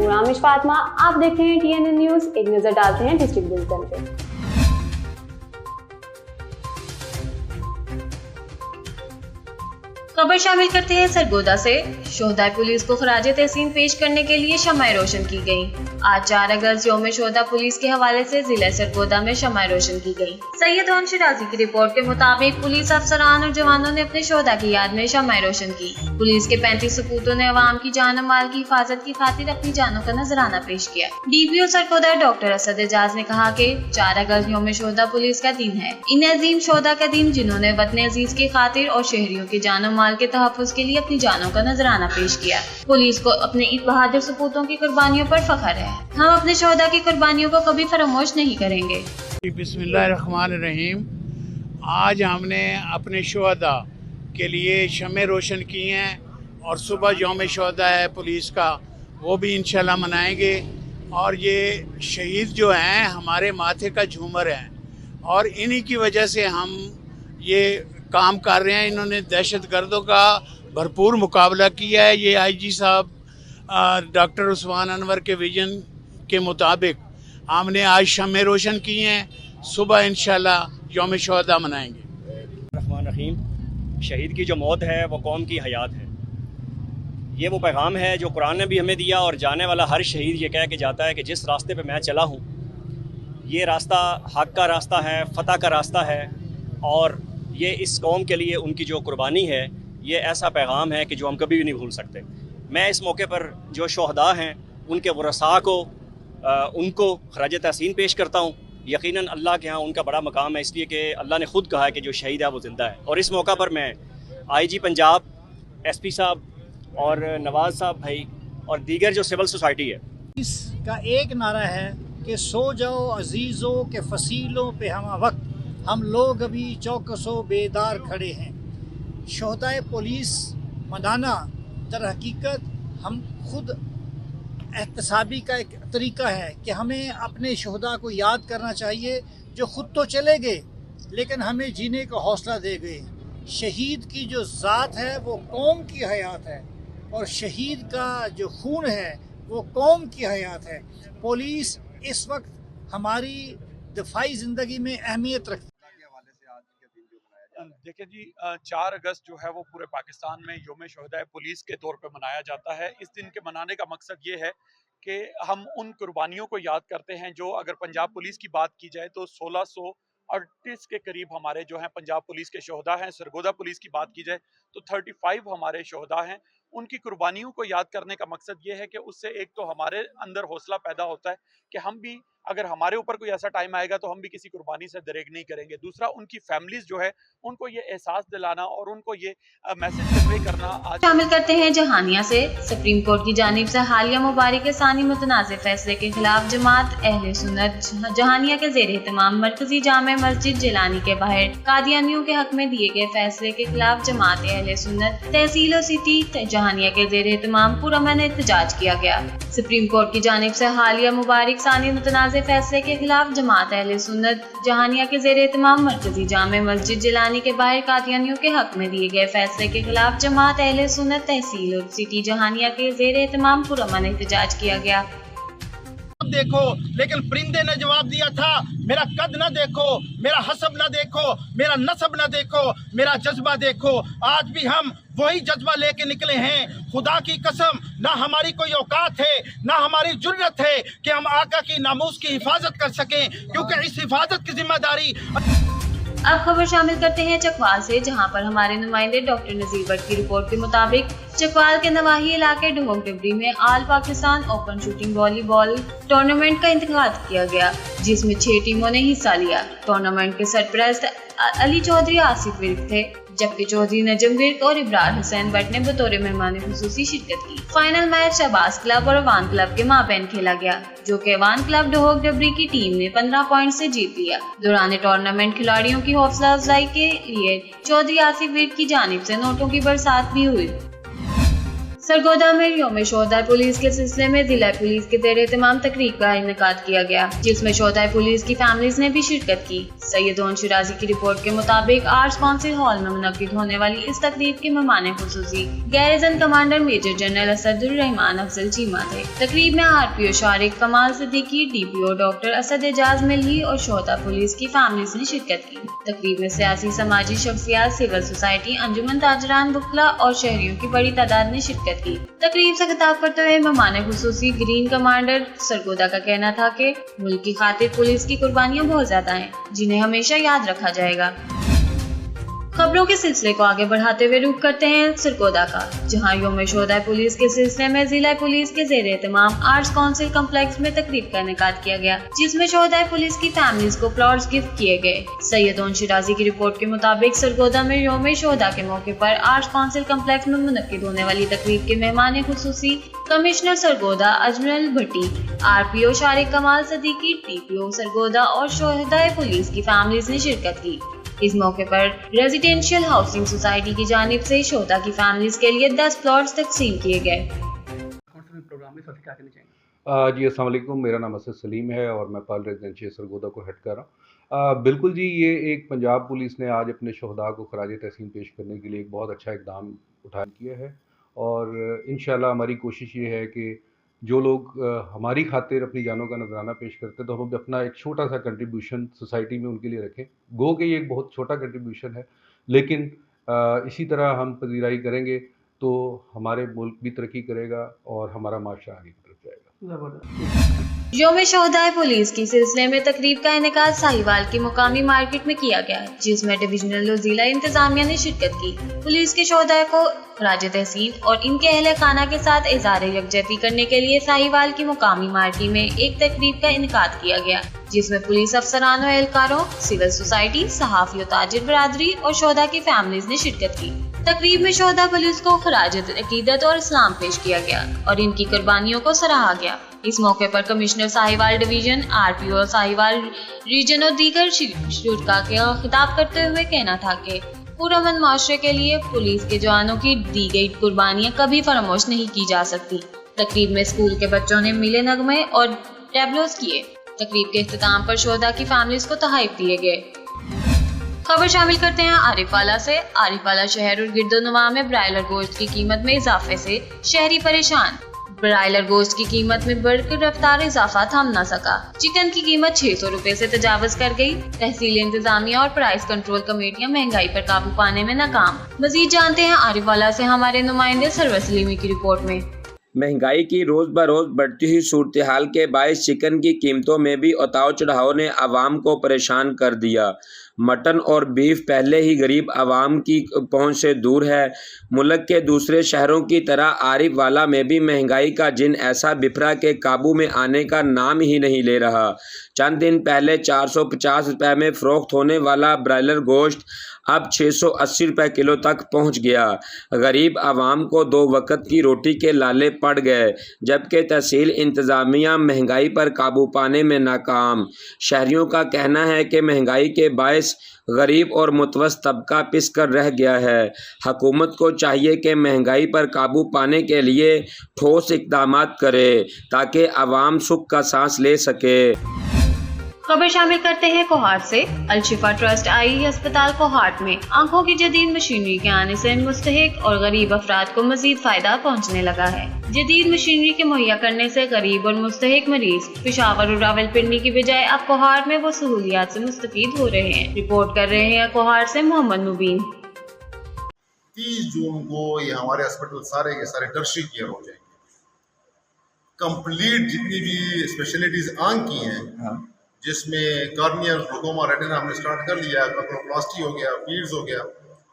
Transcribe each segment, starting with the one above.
हूँ रामिश फातिमा। आप देख रहे हैं TNN न्यूज़। एक नजर डालते हैं डिस्ट्रिक्ट बुलेटिन पे। खबर शामिल करते हैं सरगोदा से। शोहदा पुलिस को खराजे तहसीन पेश करने के लिए शम्माएं रोशन की गई। आज 4 अगस्त यौम शोहदा पुलिस के हवाले से जिला सरगोदा में शम्माएं रोशन की गई। सैयद हन शिराजी की रिपोर्ट के मुताबिक पुलिस अफसरान और जवानों ने अपने शोहदा की याद में शम्माएं रोशन की। पुलिस के 35 सपूतों ने अवाम की जान और माल की हिफाजत की खातिर अपनी जानों का नजराना पेश किया। DPO सरगोदा डॉक्टर असद एजाज ने कहा कि 4 अगस्त यौम शोहदा पुलिस का दिन है। इन अजीम शोहदा का दिन जिन्होंने वतन अजीज की खातिर और शहरियों की जान और माल के तहफ़्फ़ुज़ के लिए अपनी जानों का नजराना पेश किया। पुलिस को अपने इन बहादुर सपूतों की कुर्बानियों पर फख्र है। हम अपने शोहदा की कुर्बानियों को कभी फरामोश नहीं करेंगे। बिस्मिल्लाहिर्रहमानिर्रहीम। आज हमने अपने शोहदा के लिए शम्में रोशन की हैं और सुबह यौम शोहदा है पुलिस का, वो भी इंशाल्लाह मनाएंगे। और ये शहीद जो हैं हमारे माथे का झूमर हैं और इन्हीं की वजह से हम ये काम कर रहे हैं। इन्होंने दहशतगर्दों का भरपूर मुकाबला किया है। ये IG साहब डॉक्टर उस्मान अनवर के विजन के मुताबिक हमने आज शम्में रोशन की हैं। सुबह इंशाल्लाह यौम शोहदा मनाएंगे। रहमान रहीम। शहीद की जो मौत है वो कौम की हयात है। ये वो पैगाम है जो कुरान ने भी हमें दिया और जाने वाला हर शहीद ये कह के जाता है कि जिस रास्ते पे मैं चला हूँ ये रास्ता हक़ का रास्ता है, फ़तह का रास्ता है। और ये इस कौम के लिए उनकी जो कुर्बानी है ये ऐसा पैगाम है कि जो हम कभी भी नहीं भूल सकते। मैं इस मौके पर जो शोहदा हैं उनके वरसा को उनको खराज तहसीन पेश करता हूँ। यकीनन अल्लाह के यहाँ उनका बड़ा मकाम है, इसलिए कि अल्लाह ने खुद कहा है कि जो शहीद है वो ज़िंदा है। और इस मौका पर मैं IG पंजाब, SP साहब और नवाज़ साहब भाई और दीगर जो सिविल सोसाइटी है, इसका एक नारा है कि सो जाओ अजीज़ों के फसीलों पे हम वक्त, हम लोग अभी चौकसो बेदार खड़े हैं। शोहदाए पुलिस मनाना दर हकीकत हम खुद एहतसाबी का एक तरीका है कि हमें अपने शोहदा को याद करना चाहिए जो खुद तो चले गए लेकिन हमें जीने का हौसला दे गए। शहीद की जो ज़ात है वो कौम की हयात है और शहीद का जो खून है वो कौम की हयात है। पुलिस इस वक्त हमारी दफाई ज़िंदगी में अहमियत रखती है। देखिए जी, 4 अगस्त जो है वो पूरे पाकिस्तान में यौम शोहदा पुलिस के तौर पे मनाया जाता है। इस दिन के मनाने का मकसद ये है कि हम उन कुर्बानियों को याद करते हैं जो, अगर पंजाब पुलिस की बात की जाए तो 1638 के करीब हमारे जो हैं पंजाब पुलिस के शोहदा हैं। सरगोदा पुलिस की बात की जाए तो 35 हमारे शोहदा हैं। उनकी कुर्बानियों को याद करने का मकसद ये है कि उससे एक तो हमारे अंदर हौसला पैदा होता है कि हम भी, अगर हमारे ऊपर कोई ऐसा टाइम आएगा तो हम भी किसी कुर्बानी से दरेग नहीं करेंगे। दूसरा, उनकी फैमिलीज जो है उनको ये एहसास दिलाना और उनको ये मैसेज कन्वे करना। आज शामिल करते हैं जहानिया से। सुप्रीम कोर्ट की जानिब से हालिया मुबारक सानी मुतनाज़ फैसले के खिलाफ जमात अहले सुन्नत जहानिया के ज़ेर एहतमाम मरकजी जामे मस्जिद जिलानी के बाहर कादियानियों के हक में दिए गए फैसले के खिलाफ जमात अहले सुन्नत तहसील और सिटी जहानिया के ज़ेर एहतमाम पुरअमन एहतजाज किया गया। सुप्रीम कोर्ट की जानिब से हालिया मुबारक सानी मुतनाज़ फैसले के खिलाफ जमात अहले सुन्नत जहानिया के ज़ेर एहतमाम मरकजी जामे मस्जिद जिलानी के बाहर कादियानियों के हक में दिए गए फैसले के खिलाफ जमात अहले सुन्नत तहसील और सिटी जहानिया के ज़ेर एहतमाम पुरअमन एहतजाज किया गया। देखो, लेकिन परिंदे ने जवाब दिया था, मेरा कद न देखो, मेरा हसब न देखो, मेरा नसब न देखो, मेरा जज्बा देखो। आज भी हम वही जज्बा लेके निकले हैं। खुदा की कसम, ना हमारी कोई औकात है ना हमारी जुर्रत है कि हम आका की नामूस की हिफाजत कर सकें, क्योंकि इस हिफाजत की जिम्मेदारी। अब खबर शामिल करते हैं चकवाल से, जहां पर हमारे नुमाइंदे डॉक्टर नजीर भट्ट की रिपोर्ट के मुताबिक चकवाल के नवाही इलाके ढोंग डिबरी में all Pakistan open shooting volleyball tournament का इंतखाब किया गया, जिसमें 6 टीमों ने हिस्सा लिया। टूर्नामेंट के सरपरस्त अली चौधरी आसिफ विर्क थे, जबकि चौधरी नजम विर्क और इब्रार हुसैन भट्ट ने बतौर मेहमान खुसूसी शिरकत की। फाइनल मैच शहबाज क्लब और अवान क्लब के माबैन खेला गया, जो कि अवान क्लब ढोंग डिबरी की टीम ने 15 पॉइंट से जीत लिया। दौरान टूर्नामेंट खिलाड़ियों की हौसला अफजाई के लिए चौधरी आसिफ विर्क की जानिब से नोटों की बरसात भी हुई। सरगोदा में यौम शोहदा पुलिस के सिलसिले में जिला पुलिस के ज़ेर एहतमाम तकरीब का इनेकाद किया गया, जिसमें शोहदा पुलिस की फैमिलीज ने भी शिरकत की। सैयद ओन शिराजी की रिपोर्ट के मुताबिक आर्ट्स काउंसिल हॉल में मुनक्किद होने वाली इस तकरीब के मेहमान खुसूसी garrison commander major general Asadur Rahman Afzal Cheema थे। तकरीब में RPO Shariq Kamal Siddiqui, DPO doctor Asad Ejaz Malhi और शोहदा पुलिस की फैमिलीज ने शिरकत की। तकरीब में सियासी समाजी शख्सियात, सिविल सोसाइटी, अंजुमन ताजरान बुकला और शहरियों की बड़ी तादाद ने शिरकत की। तकरीब से खिताब करते हुए मेहमान खुसूसी ग्रीन कमांडर सरगोदा का कहना था कि मुल्क की खातिर पुलिस की कुर्बानियां बहुत ज्यादा हैं, जिन्हें हमेशा याद रखा जाएगा। खबरों के सिलसिले को आगे बढ़ाते हुए रुख करते हैं सरगोदा का, जहां यौम शोहदा पुलिस के सिलसिले में जिला पुलिस के ज़ेर एहतमाम आर्ट्स काउंसिल कॉम्प्लेक्स में तकरीब का इनेकाद किया गया, जिसमें शोहदा पुलिस की फैमिलीज को प्लॉट्स गिफ्ट किए गए। सैयद ओन शिराजी की रिपोर्ट के मुताबिक सरगोदा में यौम शोहदा के मौके पर आर्ट्स काउंसिल कॉम्प्लेक्स में मुनक्किद होने वाली तकरीब के मेहमान खुसूसी कमिश्नर सरगोदा अजमल भट्टी, RPO शारिक कमाल सिद्दीकी, DPO सरगोदा और शोहदा पुलिस की फैमिलीज ने शिरकत की। इस मौके पर रेजिडेंशियल हाउसिंग सोसाइटी की जानिब से शोहदा की फैमिलीज के लिए 10 प्लॉट्स तकसीम किए गए। जी अस्सलाम वालेकुम, मेरा नाम असद सलीम है और मैं पाल रेजिडेंशियल सरगोदा को हेड कर रहा हूँ। बिल्कुल जी, ये एक पंजाब पुलिस ने आज अपने शोहदा को खराज तहसीन पेश करने के लिए एक बहुत अच्छा इक़दाम उठाया किया है और इंशाल्लाह हमारी कोशिश ये है कि जो लोग हमारी खातिर अपनी जानों का नजराना पेश करते हैं तो हम अपना एक छोटा सा कंट्रीब्यूशन सोसाइटी में उनके लिए रखें। गो कि ये एक बहुत छोटा कंट्रीब्यूशन है, लेकिन इसी तरह हम पजीराई करेंगे तो हमारे मुल्क भी तरक्की करेगा और हमारा माशरा आगे की तरफ जाएगा। यौम शोहदा पुलिस की सिलसिले में तकरीब का इनेकाद साहिवाल की मुकामी मार्केट में किया गया, जिसमें डिविजनल और जिला इंतजामिया ने शिरकत की। पुलिस के शोहदा को खराज तहसीन और इनके अहले खाना के साथ इज़हार यकजहती करने के लिए साहिवाल की मुकामी मार्केट में एक तकरीब का इनेकाद किया गया, जिसमें पुलिस अफसरान और एहलकारों, सिविल सोसाइटी, सहाफ़ी और ताजिर बरादरी और शोहदा की फैमिलीज ने शिरकत की। तकरीब में शोहदा पुलिस को खराज अकीदत और इस्लाम पेश किया गया और इनकी कुर्बानियों को सराहा गया। इस मौके पर कमिश्नर साहिवाल डिवीजन, RPO और साहिवाल रीजन और दीगर शुरका के खिताब करते हुए कहना था कि पुरअमन माशरे के लिए पुलिस के जवानों की दी गई कुर्बानियां कभी फरामोश नहीं की जा सकती। तकरीब में स्कूल के बच्चों ने मिले नगमे और टैबलोस किए। तकरीब के इख्तिताम पर शोहदा की फैमिलीज को तोहफे दिए गए। खबर शामिल करते हैं आरिफवाला से। आरिफवाला शहर और गिरदोनवा में ब्रायलर गोश्त की कीमत में इजाफे से शहरी परेशान। ब्रायलर गोश्त की कीमत में बढ़कर रफ्तार इजाफा थम न सका। चिकन की कीमत 600 रुपए से तजावज कर गई। तहसील इंतजामिया और प्राइस कंट्रोल कमेटियां महंगाई पर काबू पाने में नाकाम। मजीद जानते हैं आरिफवाला से हमारे नुमाइंदे सरवर सलीमी की रिपोर्ट में। महंगाई की रोज़ बरोज़ बढ़ती हुई सूरत हाल के बायस चिकन की कीमतों में भी उतार चढ़ाव ने आवाम को परेशान कर दिया। मटन और बीफ पहले ही गरीब आवाम की पहुंच से दूर है। मुल्क के दूसरे शहरों की तरह आरिफवाला में भी महंगाई का जिन ऐसा बिफरा के काबू में आने का नाम ही नहीं ले रहा। चंद दिन पहले 450 रुपये में फ़रोख्त होने वाला ब्रायलर गोश्त अब 680 रुपये किलो तक पहुंच गया। गरीब आवाम को 2 वक्त की रोटी के लाले पड़ गए, जबकि तहसील इंतज़ामिया महंगाई पर काबू पाने में नाकाम। शहरियों का कहना है कि महंगाई के बायस गरीब और मुतवस्सित तबका पिस कर रह गया है। हुकूमत को चाहिए कि महंगाई पर काबू पाने के लिए ठोस इक़दामात करे ताकि आवाम सुख का सांस ले सके। खबर शामिल करते हैं कोहाट से। अलशिफा ट्रस्ट आई अस्पताल कोहाट में आंखों की जदीद मशीनरी के आने से मुस्तहिक और गरीब अफराद को मजीद फायदा पहुंचने लगा है। जदीद मशीनरी के मुहैया करने से गरीब और मुस्तहिक मरीज पेशावर और रावलपिंडी की बजाय अब कोहाट में वो सहूलियात से मुस्तफीद हो रहे हैं। रिपोर्ट कर रहे हैं कोहाट से मोहम्मद मुबीन। 30 जून को ये हमारे हॉस्पिटल सारे के सारे टर्शरी केयर हो जाएंगे। कंप्लीट जितनी भी स्पेशलिटीज आंख की हैं, जिसमें कार्निया, ग्लूकोमा, रेटिना हमने स्टार्ट कर लिया, अक्रोप्लास्टी हो गया, पीड्स हो गया,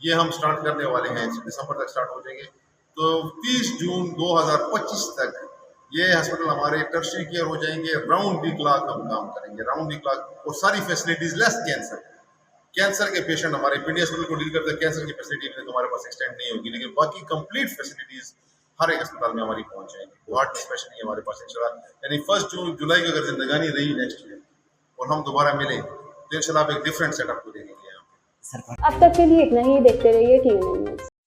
ये हम स्टार्ट करने वाले हैं। दिसंबर तक स्टार्ट हो जाएंगे। तो 30 जून 2025 तक ये हॉस्पिटल हमारे टर्शरी केयर हो जाएंगे। राउंड दी क्लॉक हम काम करेंगे, राउंड दी क्लॉक, और सारी फैसिलिटीज लेस कैंसर के पेशेंट हमारे पीडी हॉस्पिटल को डील करते हैं। कैंसर की फैसिलिटी तो हमारे पास एक्सटेंड नहीं होगी, लेकिन बाकी कंप्लीट फैसिलिटीज हर एक अस्पताल में हमारी पहुंच जाएंगी। गुवाहाटी स्पेशली हमारे पास इंशाल्लाह, यानी 1 जुलाई की अगर जिंदगानी रही नेक्स्ट ईयर और हम दोबारा मिले तो इंशाल्लाह आप एक डिफरेंट सेटअप को देखेंगे। अब तक के लिए इतना ही। देखते रहिए टीवी न्यूज़।